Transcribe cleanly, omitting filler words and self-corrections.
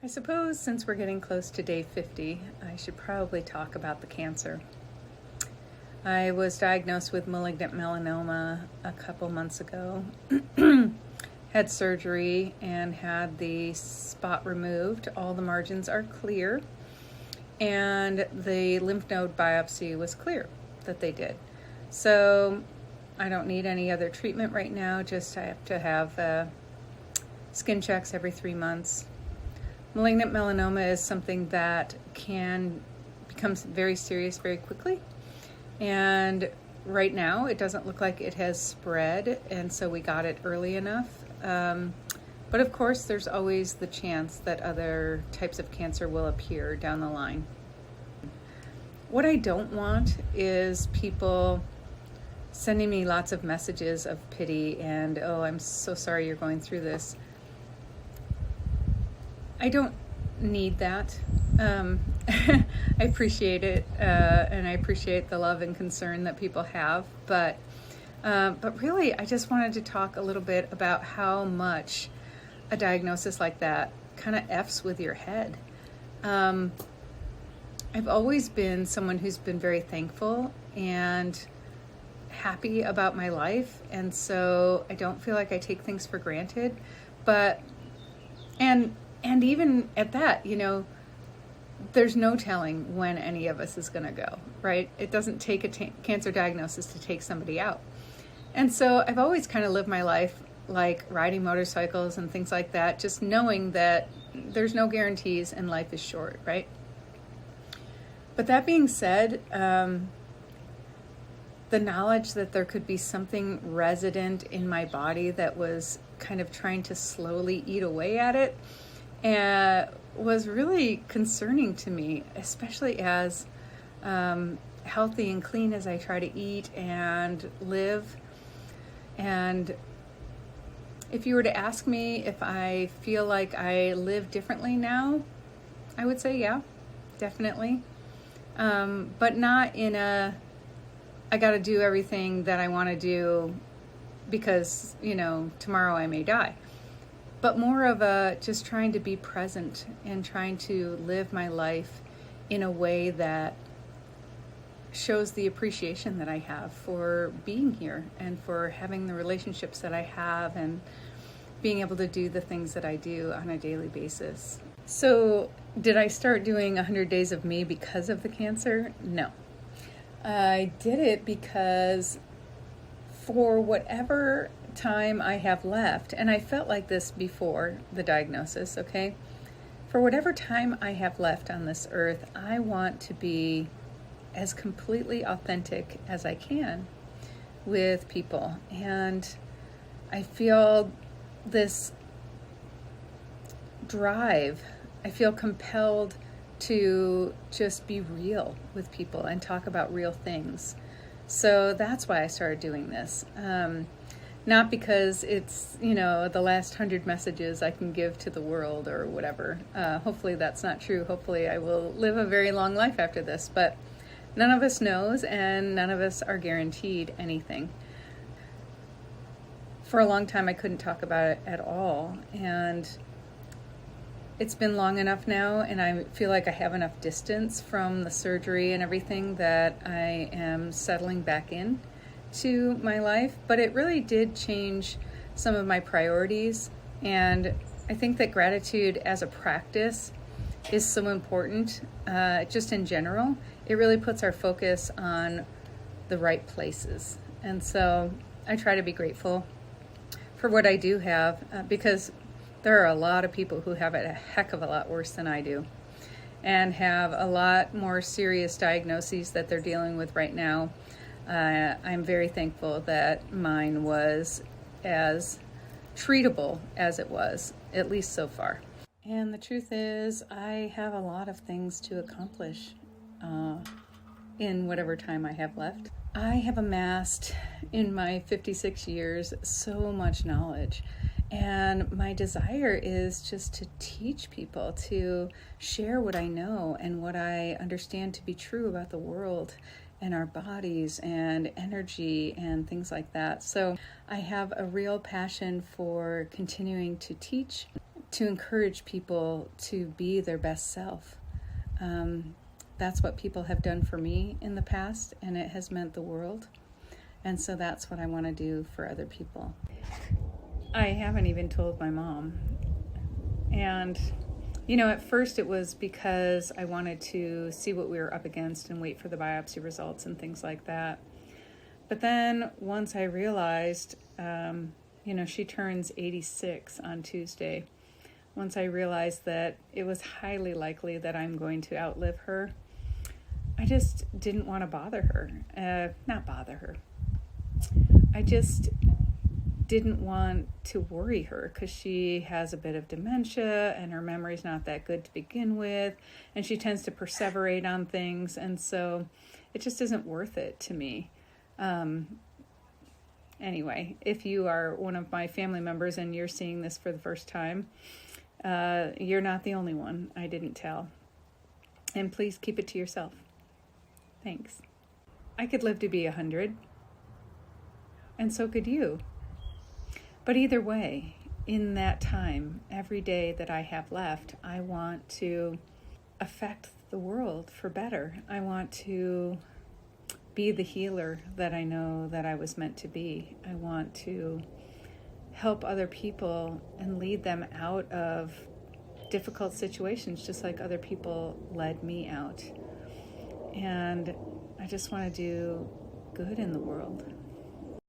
I suppose since we're getting close to day 50, I should probably talk about the cancer. I was diagnosed with malignant melanoma a couple months ago, had surgery and had the spot removed. All the margins are clear, and the lymph node biopsy was clear that they did. So I don't need any other treatment right now, just I have to have skin checks every 3 months. Malignant melanoma is something that can become very serious very quickly. And right now it doesn't look like it has spread, and so we got it early enough. But of course, there's always the chance that other types of cancer will appear down the line. What I don't want is people sending me lots of messages of pity and, oh, I'm so sorry you're going through this. I don't need that. I appreciate it, and I appreciate the love and concern that people have, but really, I just wanted to talk a little bit about how much a diagnosis like that kind of F's with your head. I've always been someone who's been very thankful and happy about my life, and so I don't feel like I take things for granted, and even at that, there's no telling when any of us is going to go, right? It doesn't take a cancer diagnosis to take somebody out. And so I've always kind of lived my life like riding motorcycles and things like that, just knowing that there's no guarantees and life is short, right? But that being said, the knowledge that there could be something resident in my body that was kind of trying to slowly eat away at it was really concerning to me, especially as healthy and clean as I try to eat and live. And if you were to ask me if I feel like I live differently now, I would say yeah, definitely. But not in I got to do everything that I want to do because, tomorrow I may die. But more of a just trying to be present and trying to live my life in a way that shows the appreciation that I have for being here and for having the relationships that I have and being able to do the things that I do on a daily basis. So, did I start doing 100 Days of Me because of the cancer? No. I did it because for whatever time I have left, and I felt like this before the diagnosis, okay? For whatever time I have left on this earth, I want to be as completely authentic as I can with people. And I feel this drive, I feel compelled to just be real with people and talk about real things. So that's why I started doing this. Not because it's, the last 100 messages I can give to the world or whatever. Hopefully that's not true. Hopefully I will live a very long life after this, but none of us knows and none of us are guaranteed anything. For a long time I couldn't talk about it at all, and it's been long enough now, and I feel like I have enough distance from the surgery and everything that I am settling back in to my life, but it really did change some of my priorities. And I think that gratitude as a practice is so important, just in general. It really puts our focus on the right places. And so I try to be grateful for what I do have, because there are a lot of people who have it a heck of a lot worse than I do and have a lot more serious diagnoses that they're dealing with right now. I'm very thankful that mine was as treatable as it was, at least so far. And the truth is, I have a lot of things to accomplish in whatever time I have left. I have amassed in my 56 years so much knowledge, and my desire is just to teach people, to share what I know and what I understand to be true about the world and our bodies and energy and things like that. So I have a real passion for continuing to teach to encourage people to be their best self. That's what people have done for me in the past, and it has meant the world. And so that's what I want to do for other people. I haven't even told my mom. And, at first it was because I wanted to see what we were up against and wait for the biopsy results and things like that. But then once I realized, she turns 86 on Tuesday. Once I realized that it was highly likely that I'm going to outlive her, I just didn't want to bother her. Not bother her. I just didn't want to worry her because she has a bit of dementia and her memory's not that good to begin with, and she tends to perseverate on things, and so it just isn't worth it to me. Anyway, if you are one of my family members and you're seeing this for the first time, you're not the only one I didn't tell. And please keep it to yourself. Thanks. I could live to be 100. And so could you. But either way, in that time, every day that I have left, I want to affect the world for better. I want to be the healer that I know that I was meant to be. I want to help other people and lead them out of difficult situations, just like other people led me out. And I just want to do good in the world.